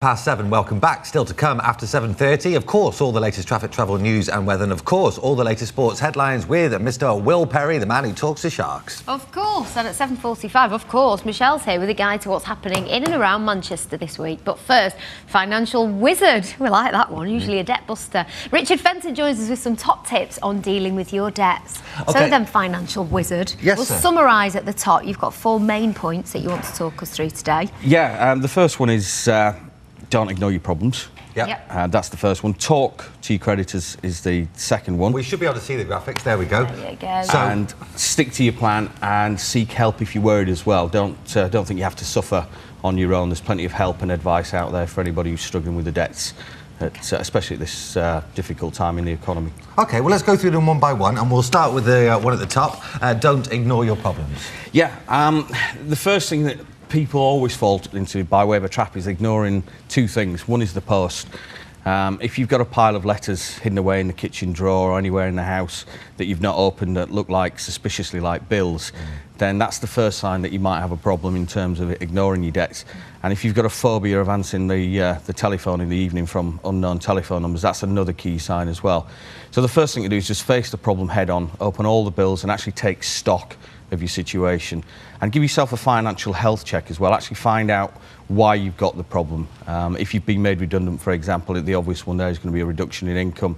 7, welcome back. Still to come after 7:30. Of course, all the latest traffic, travel news and weather, and of course, all the latest sports headlines with Mr. Will Perry, the man who talks to sharks. Of course, and at 7:45, of course, Michelle's here with a guide to what's happening in and around Manchester this week. But first, financial wizard. We like that one, usually a debt buster. Richard Fenton joins us with some top tips on dealing with your debts. Okay. So then, financial wizard, yes, we'll sir. summarise at the top. You've got 4 main points that you want to talk us through today. Yeah, the first one is don't ignore your problems. Yep. That's the first one. Talk to your creditors is the second one. We should be able to see the graphics. There we go. There you go. And stick to your plan and seek help if you're worried as well. Don't think you have to suffer on your own. There's plenty of help and advice out there for anybody who's struggling with the debts, especially at this difficult time in the economy. OK, well, let's go through them one by one, and we'll start with the one at the top. Don't ignore your problems. Yeah, the first thing that people always fall into by way of a trap is ignoring 2 things. One is the post. If you've got a pile of letters hidden away in the kitchen drawer or anywhere in the house that you've not opened that look like suspiciously like bills, then that's the first sign that you might have a problem in terms of ignoring your debts. And if you've got a phobia of answering the telephone in the evening from unknown telephone numbers, that's another key sign as well. So the first thing to do is just face the problem head on, open all the bills and actually take stock of your situation and give yourself a financial health check as well. Actually find out why you've got the problem. If you've been made redundant, for example, the obvious one there is going to be a reduction in income,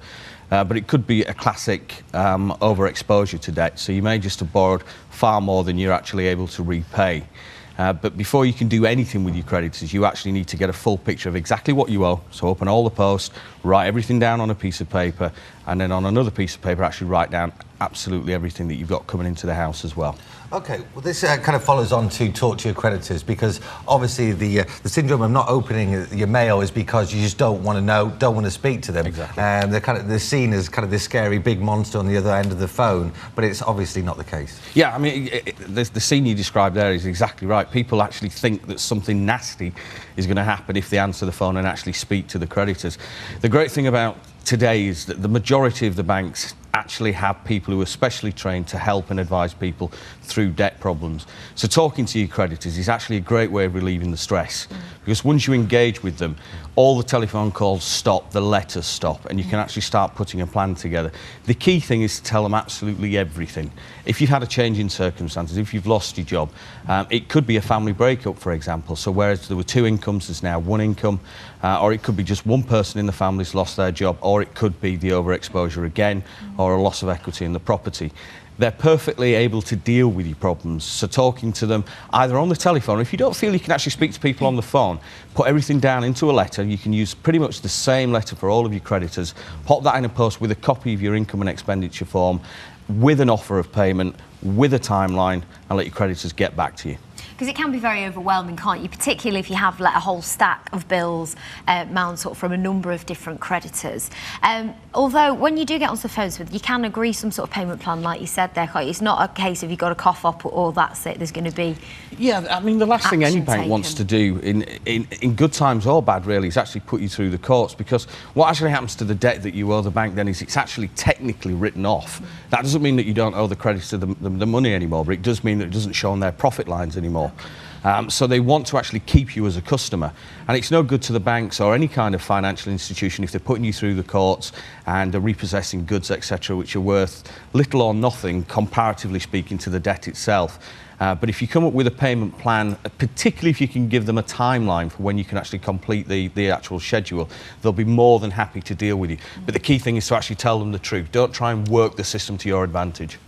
but it could be a classic overexposure to debt. So you may just have borrowed far more than you're actually able to repay. But before you can do anything with your creditors, you actually need to get a full picture of exactly what you owe. So open all the posts, write everything down on a piece of paper, and then on another piece of paper actually write down absolutely everything that you've got coming into the house as well. OK, well, this kind of follows on to talk to your creditors, because obviously the syndrome of not opening your mail is because you just don't want to know, don't want to speak to them. Exactly. And they're seen as kind of this scary big monster on the other end of the phone, but it's obviously not the case. Yeah, I mean, the scene you described there is exactly right. People actually think that something nasty is going to happen if they answer the phone and actually speak to the creditors. The great thing about today is that the majority of the banks actually have people who are specially trained to help and advise people through debt problems. So talking to your creditors is actually a great way of relieving the stress, because once you engage with them, all the telephone calls stop, the letters stop, and you can actually start putting a plan together. The key thing is to tell them absolutely everything. If you've had a change in circumstances, if you've lost your job, it could be a family breakup, for example. So whereas there were 2 incomes, there's now 1 income, or it could be just one person in the family's lost their job, or it could be the overexposure again, or a loss of equity in the property. They're perfectly able to deal with your problems. So talking to them either on the telephone, or if you don't feel you can actually speak to people on the phone, put everything down into a letter. You can use pretty much the same letter for all of your creditors. Pop that in a post with a copy of your income and expenditure form, with an offer of payment, with a timeline, and let your creditors get back to you. Because it can be very overwhelming, can't you? Particularly if you have a whole stack of bills mount from a number of different creditors. Although when you do get onto the phones with, you can agree some sort of payment plan, like you said there. It's not a case of you've got a cough up or that's it. There's going to be. Yeah, I mean, the last thing any bank wants to do in good times or bad, really, is actually put you through the courts, because what actually happens to the debt that you owe the bank then is it's actually technically written off. That doesn't mean that you don't owe the creditor the money anymore, but it does mean that it doesn't show on their profit lines anymore. So they want to actually keep you as a customer, and it's no good to the banks or any kind of financial institution if they're putting you through the courts and are repossessing goods, etc., which are worth little or nothing, comparatively speaking, to the debt itself. But if you come up with a payment plan, particularly if you can give them a timeline for when you can actually complete the actual schedule, they'll be more than happy to deal with you. But the key thing is to actually tell them the truth. Don't try and work the system to your advantage.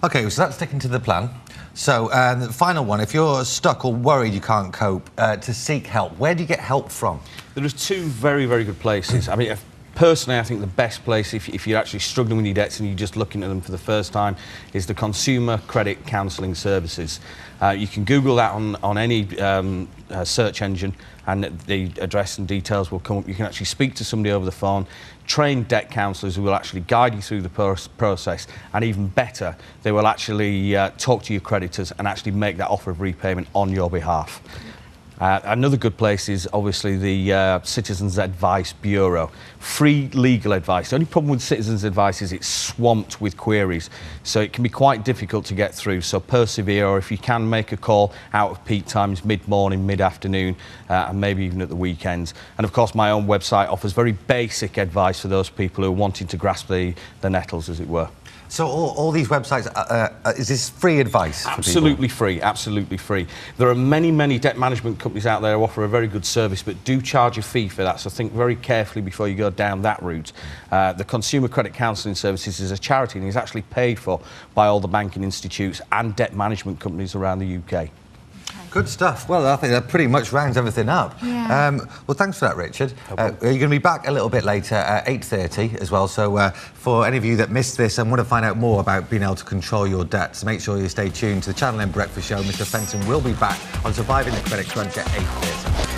OK, so that's sticking to the plan. So the final one, if you're stuck or worried you can't cope, to seek help, where do you get help from? There are 2 very, very good places. I mean, personally, I think the best place, if you're actually struggling with your debts and you're just looking at them for the first time, is the Consumer Credit Counselling Services. You can Google that on any search engine, and the address and details will come up. You can actually speak to somebody over the phone, trained debt counsellors who will actually guide you through the process, and even better, they will actually talk to your creditors and actually make that offer of repayment on your behalf. Another good place is obviously the Citizens Advice Bureau. Free legal advice. The only problem with Citizens Advice is it's swamped with queries, so it can be quite difficult to get through. So persevere, or if you can, make a call out of peak times, mid-morning, mid-afternoon, and maybe even at the weekends. And of course, my own website offers very basic advice for those people who are wanting to grasp the nettles, as it were. So all these websites, is this free advice for Absolutely people? free, absolutely free. There are many debt management companies out there who offer a very good service, but do charge a fee for that, so think very carefully before you go down that route. The Consumer Credit Counselling Services is a charity and is actually paid for by all the banking institutes and debt management companies around the UK. Good stuff. Well, I think that pretty much rounds everything up. Yeah. Well, thanks for that, Richard. You're going to be back a little bit later at 8:30 as well. So for any of you that missed this and want to find out more about being able to control your debts, make sure you stay tuned to the Channel N Breakfast Show. Mr. Fenton will be back on Surviving the Credit Crunch at 8:30.